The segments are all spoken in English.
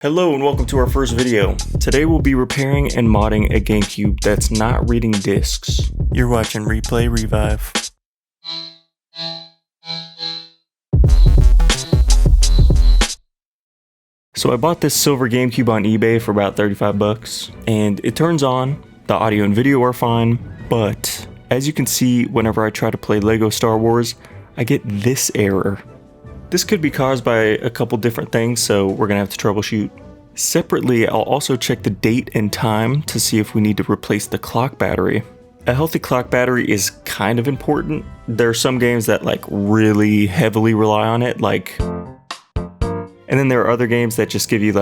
Hello and welcome to our first video. Today we'll be repairing and modding a GameCube that's not reading discs. You're watching Replay Revive. So I bought this silver GameCube on eBay for about 35 bucks, and it turns on, the audio and video are fine, but as you can see, whenever I try to play LEGO Star Wars, I get this error. This could be caused by a couple different things, so we're gonna have to troubleshoot. Separately, I'll also check the date and time to see if we need to replace the clock battery. A healthy clock battery is kind of important. There are some games that really heavily rely on it, and then there are other games that just give you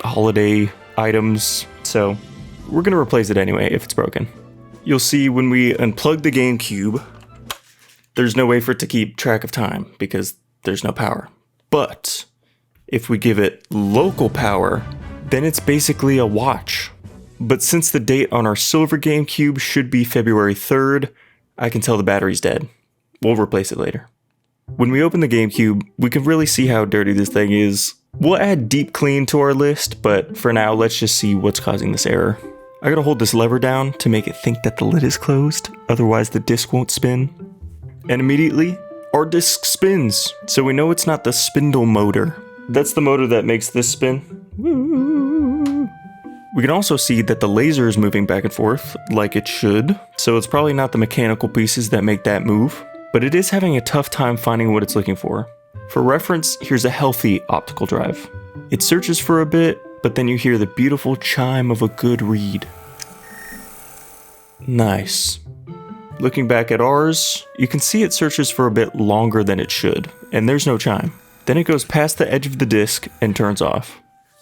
holiday items, so we're gonna replace it anyway if it's broken. You'll see when we unplug the GameCube, there's no way for it to keep track of time because there's no power. But if we give it local power, then it's basically a watch. But since the date on our silver GameCube should be February 3rd, I can tell the battery's dead. We'll replace it later. When we open the GameCube, we can really see how dirty this thing is. We'll add deep clean to our list, but for now, let's just see what's causing this error. I gotta hold this lever down to make it think that the lid is closed, otherwise the disc won't spin. And immediately, our disc spins, so we know it's not the spindle motor. That's the motor that makes this spin. Woo. We can also see that the laser is moving back and forth like it should, so it's probably not the mechanical pieces that make that move, but it is having a tough time finding what it's looking for. For reference, here's a healthy optical drive. It searches for a bit, but then you hear the beautiful chime of a good read. Nice. Looking back at ours, you can see it searches for a bit longer than it should, and there's no chime. Then it goes past the edge of the disc and turns off.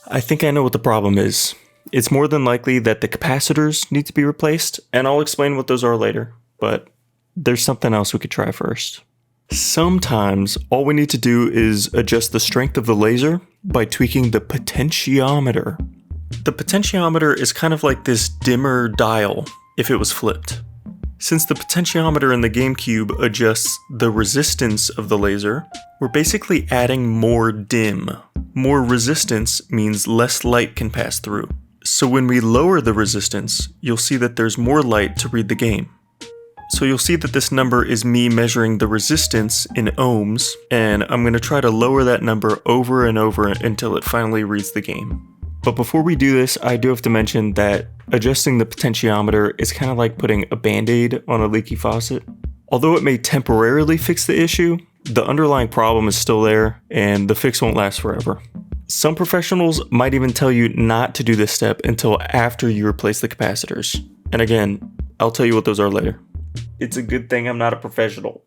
I think I know what the problem is. It's more than likely that the capacitors need to be replaced, and I'll explain what those are later, but there's something else we could try first. Sometimes all we need to do is adjust the strength of the laser by tweaking the potentiometer. The potentiometer is kind of like this dimmer dial if it was flipped. Since the potentiometer in the GameCube adjusts the resistance of the laser, we're basically adding more dim. More resistance means less light can pass through. So when we lower the resistance, you'll see that there's more light to read the game. So you'll see that this number is me measuring the resistance in ohms, and I'm going to try to lower that number over and over until it finally reads the game. But before we do this, I do have to mention that adjusting the potentiometer is kind of like putting a band-aid on a leaky faucet. Although it may temporarily fix the issue, the underlying problem is still there, and the fix won't last forever. Some professionals might even tell you not to do this step until after you replace the capacitors. And again, I'll tell you what those are later. It's a good thing I'm not a professional.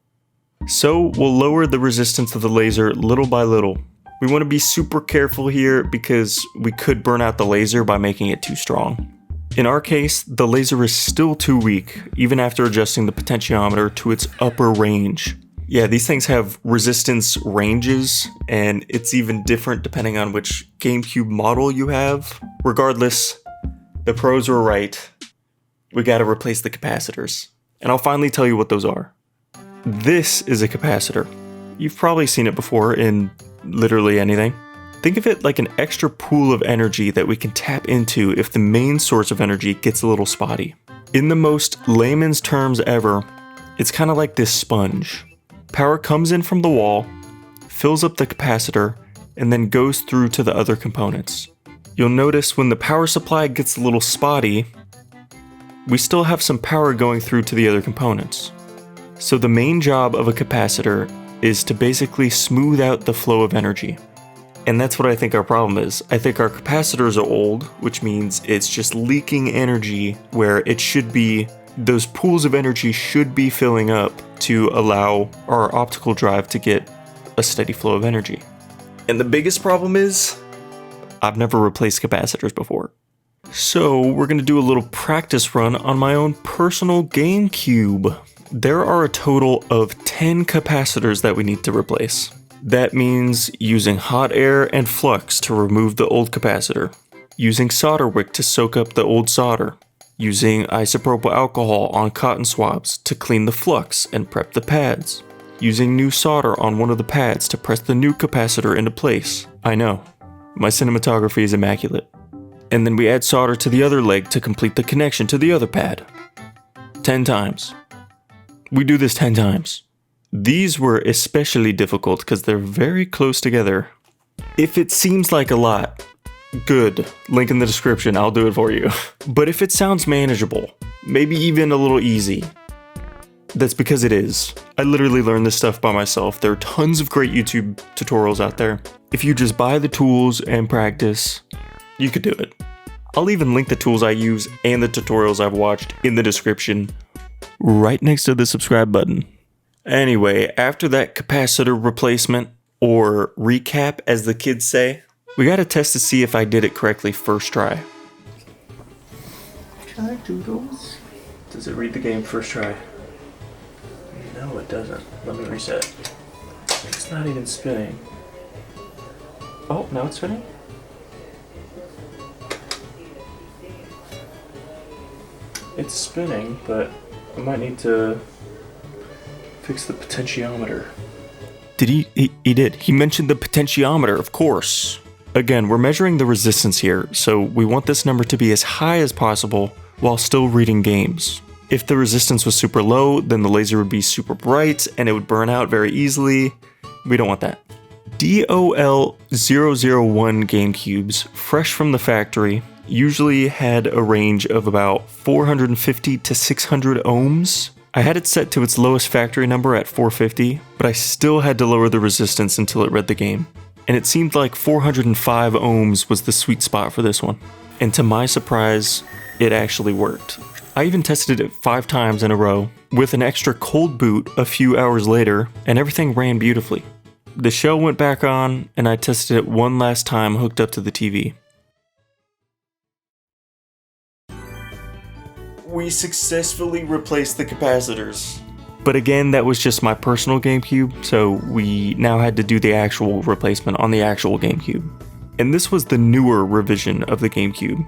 So we'll lower the resistance of the laser little by little. We want to be super careful here because we could burn out the laser by making it too strong. In our case, the laser is still too weak, even after adjusting the potentiometer to its upper range. Yeah, these things have resistance ranges, and it's even different depending on which GameCube model you have. Regardless, the pros were right. We gotta replace the capacitors. And I'll finally tell you what those are. This is a capacitor. You've probably seen it before in literally anything. Think of it like an extra pool of energy that we can tap into if the main source of energy gets a little spotty. In the most layman's terms ever, it's kind of like this sponge. Power comes in from the wall, fills up the capacitor, and then goes through to the other components. You'll notice when the power supply gets a little spotty, we still have some power going through to the other components. So the main job of a capacitor is to basically smooth out the flow of energy. And that's what I think our problem is. I think our capacitors are old, which means it's just leaking energy where it should be, those pools of energy should be filling up to allow our optical drive to get a steady flow of energy. And the biggest problem is, I've never replaced capacitors before. So we're gonna do a little practice run on my own personal GameCube. There are a total of 10 capacitors that we need to replace. That means using hot air and flux to remove the old capacitor, using solder wick to soak up the old solder, using isopropyl alcohol on cotton swabs to clean the flux and prep the pads, using new solder on one of the pads to press the new capacitor into place. I know, My cinematography is immaculate. And then we add solder to the other leg to complete the connection to the other pad. 10 times. We do this 10 times. These were especially difficult because they're very close together. If it seems like a lot, good. Link in the description, I'll do it for you. But if it sounds manageable, maybe even a little easy, that's because it is. I literally learned this stuff by myself. There are tons of great YouTube tutorials out there. If you just buy the tools and practice, you could do it. I'll even link the tools I use and the tutorials I've watched in the description, right next to the subscribe button. Anyway, after that capacitor replacement, or recap as the kids say, we gotta test to see if I did it correctly first try. Try doodles. Does it read the game first try? No, it doesn't. Let me reset. It's not even spinning. Oh, now it's spinning? It's spinning, but I might need to fix the potentiometer. Did he did. He mentioned the potentiometer, of course. Again, we're measuring the resistance here, so we want this number to be as high as possible while still reading games. If the resistance was super low, then the laser would be super bright and it would burn out very easily. We don't want that. DOL001 GameCubes, fresh from the factory, usually had a range of about 450 to 600 ohms. I had it set to its lowest factory number at 450, but I still had to lower the resistance until it read the game. And it seemed like 405 ohms was the sweet spot for this one. And to my surprise, it actually worked. I even tested it 5 times in a row, with an extra cold boot a few hours later, and everything ran beautifully. The shell went back on, and I tested it one last time hooked up to the TV. We successfully replaced the capacitors. But again, that was just my personal GameCube, so we now had to do the actual replacement on the actual GameCube. And this was the newer revision of the GameCube,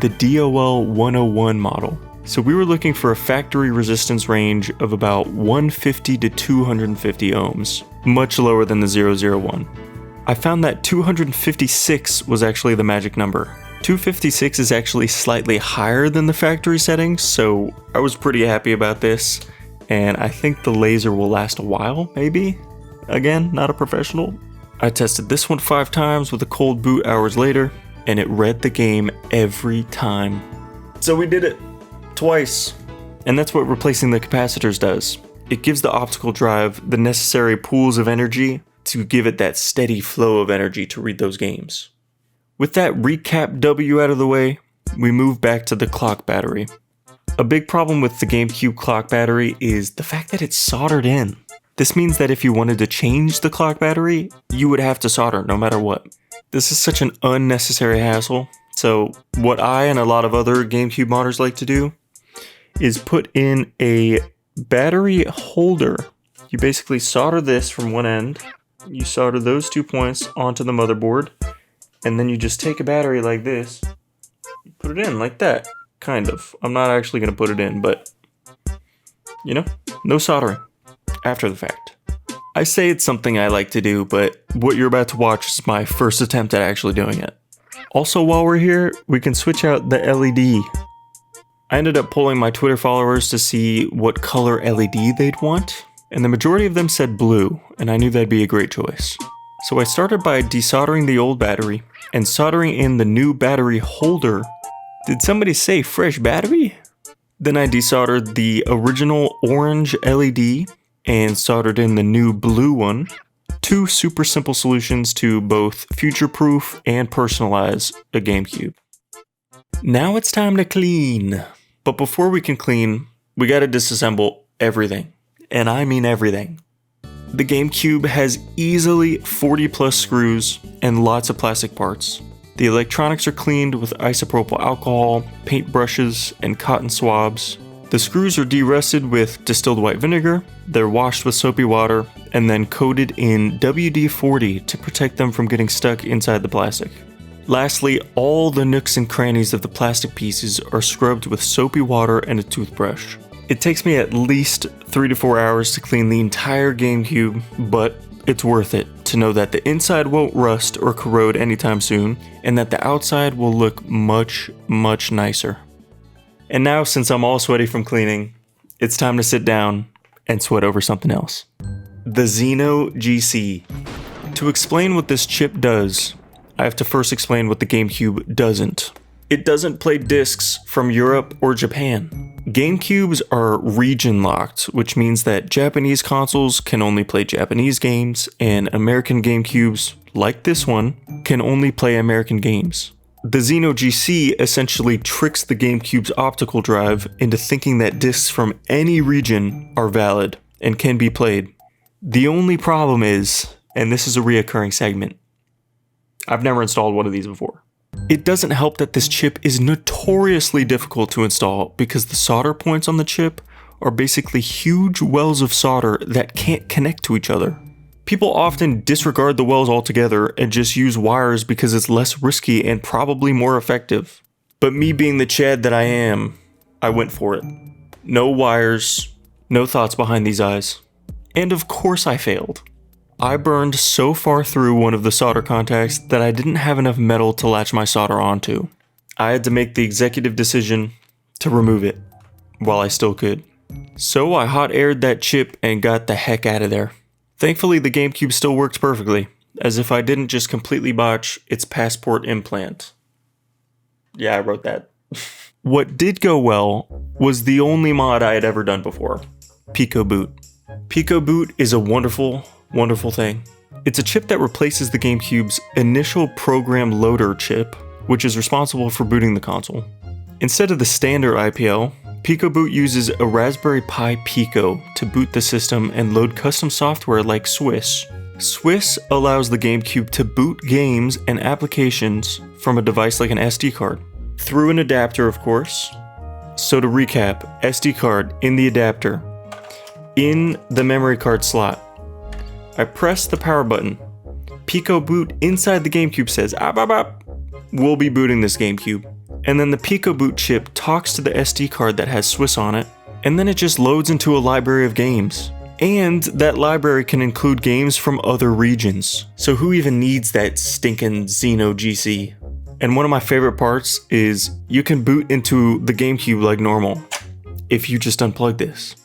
the DOL101 model. So we were looking for a factory resistance range of about 150 to 250 ohms, much lower than the 001. I found that 256 was actually the magic number. 256 is actually slightly higher than the factory settings, so I was pretty happy about this, and I think the laser will last a while, maybe? Again, not a professional. I tested this one 5 times with a cold boot hours later, and it read the game every time. So we did it twice, and that's what replacing the capacitors does. It gives the optical drive the necessary pools of energy to give it that steady flow of energy to read those games. With that recap W out of the way, we move back to the clock battery. A big problem with the GameCube clock battery is the fact that it's soldered in. This means that if you wanted to change the clock battery, you would have to solder no matter what. This is such an unnecessary hassle, so what I and a lot of other GameCube modders like to do is put in a battery holder. You basically solder this from one end, you solder those 2 points onto the motherboard, and then you just take a battery like this, you put it in like that, kind of. I'm not actually going to put it in, but, you know, no soldering after the fact. I say it's something I like to do, but what you're about to watch is my first attempt at actually doing it. Also, while we're here, we can switch out the LED. I ended up polling my Twitter followers to see what color LED they'd want, and the majority of them said blue, and I knew that'd be a great choice. So I started by desoldering the old battery and soldering in the new battery holder. Did somebody say fresh battery? Then I desoldered the original orange LED and soldered in the new blue one. 2 super simple solutions to both future-proof and personalize a GameCube. Now it's time to clean. But before we can clean, we gotta disassemble everything. And I mean everything. The GameCube has easily 40 plus screws and lots of plastic parts. The electronics are cleaned with isopropyl alcohol, paint brushes, and cotton swabs. The screws are de-rusted with distilled white vinegar, they're washed with soapy water, and then coated in WD-40 to protect them from getting stuck inside the plastic. Lastly, all the nooks and crannies of the plastic pieces are scrubbed with soapy water and a toothbrush. It takes me at least 3 to 4 hours to clean the entire GameCube, but it's worth it to know that the inside won't rust or corrode anytime soon, and that the outside will look much, much nicer. And now, since I'm all sweaty from cleaning, it's time to sit down and sweat over something else. The XenoGC. To explain what this chip does, I have to first explain what the GameCube doesn't. It doesn't play discs from Europe or Japan. GameCubes are region locked, which means that Japanese consoles can only play Japanese games, and American GameCubes, like this one, can only play American games. The XenoGC essentially tricks the GameCube's optical drive into thinking that discs from any region are valid and can be played. The only problem is, and this is a reoccurring segment, I've never installed one of these before. It doesn't help that this chip is notoriously difficult to install because the solder points on the chip are basically huge wells of solder that can't connect to each other. People often disregard the wells altogether and just use wires because it's less risky and probably more effective. But me being the Chad that I am, I went for it. No wires, no thoughts behind these eyes. And of course I failed. I burned so far through one of the solder contacts that I didn't have enough metal to latch my solder onto. I had to make the executive decision to remove it while I still could. So I hot aired that chip and got the heck out of there. Thankfully the GameCube still works perfectly, as if I didn't just completely botch its passport implant. Yeah, I wrote that. What did go well was the only mod I had ever done before, PicoBoot. PicoBoot is a wonderful thing. It's a chip that replaces the GameCube's initial program loader chip, which is responsible for booting the console. Instead of the standard IPL, PicoBoot uses a Raspberry Pi Pico to boot the system and load custom software like Swiss. Swiss allows the GameCube to boot games and applications from a device like an SD card, through an adapter of course. So to recap, SD card in the adapter, in the memory card slot. I press the power button. PicoBoot inside the GameCube says, we'll be booting this GameCube. And then the PicoBoot chip talks to the SD card that has Swiss on it, and then it just loads into a library of games. And that library can include games from other regions. So who even needs that stinking XenoGC? And one of my favorite parts is you can boot into the GameCube like normal if you just unplug this.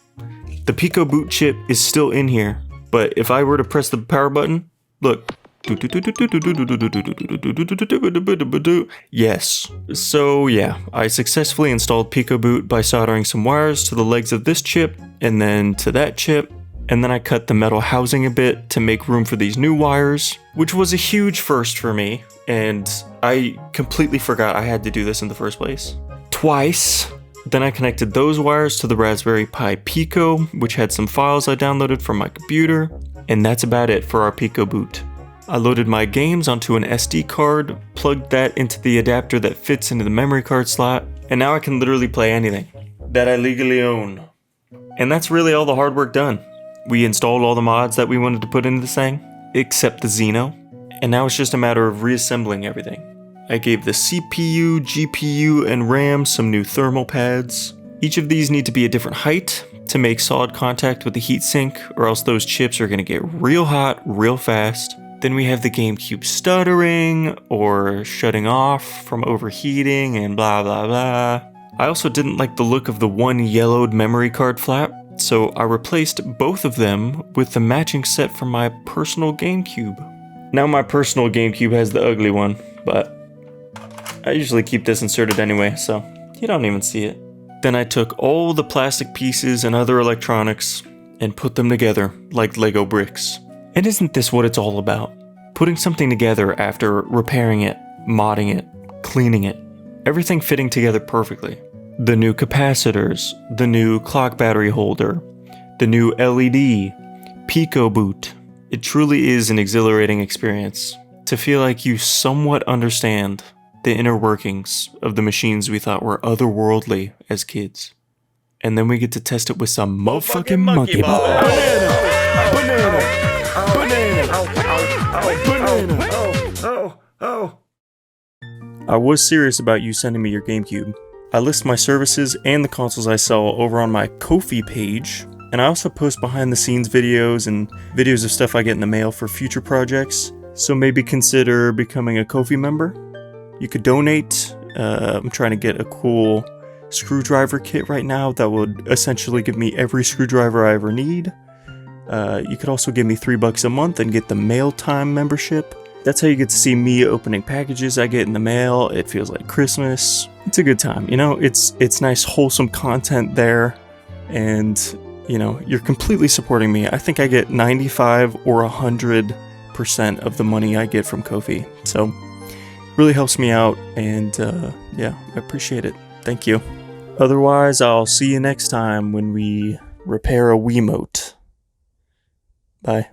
The PicoBoot chip is still in here. But if I were to press the power button, look. Yes. So yeah, I successfully installed PicoBoot by soldering some wires to the legs of this chip, and then to that chip, and then I cut the metal housing a bit to make room for these new wires, which was a huge first for me, and I completely forgot I had to do this in the first place. Twice. Then I connected those wires to the Raspberry Pi Pico, which had some files I downloaded from my computer, and that's about it for our PicoBoot. I loaded my games onto an SD card, plugged that into the adapter that fits into the memory card slot, and now I can literally play anything that I legally own. And that's really all the hard work done. We installed all the mods that we wanted to put into this thing, except the Xeno, and now it's just a matter of reassembling everything. I gave the CPU, GPU, and RAM some new thermal pads. Each of these need to be a different height to make solid contact with the heatsink, or else those chips are going to get real hot real fast. Then we have the GameCube stuttering, or shutting off from overheating, and blah blah blah. I also didn't like the look of the one yellowed memory card flap, so I replaced both of them with the matching set from my personal GameCube. Now my personal GameCube has the ugly one, but I usually keep this inserted anyway, so you don't even see it. Then I took all the plastic pieces and other electronics and put them together like Lego bricks. And isn't this what it's all about? Putting something together after repairing it, modding it, cleaning it, everything fitting together perfectly. The new capacitors, the new clock battery holder, the new LED, PicoBoot. It truly is an exhilarating experience to feel like you somewhat understand the inner workings of the machines we thought were otherworldly as kids. And then we get to test it with some motherfucking monkey ball. Banana. I was serious about you sending me your GameCube. I list my services and the consoles I sell over on my Ko-fi page, And I also post behind the scenes videos and videos of stuff I get in the mail for future projects. So maybe consider becoming a Ko-fi member. You could donate. I'm trying to get a cool screwdriver kit right now that would essentially give me every screwdriver I ever need. You could also give me $3 a month and get the mail time membership. That's how you get to see me opening packages I get in the mail. It feels like Christmas. It's a good time, you know. It's nice, wholesome content there, and you know, you're completely supporting me. I think I get 95 or 100% of the money I get from Ko-fi, so really helps me out, and yeah, I appreciate it. Thank you. Otherwise, I'll see you next time when we repair a Wiimote. Bye.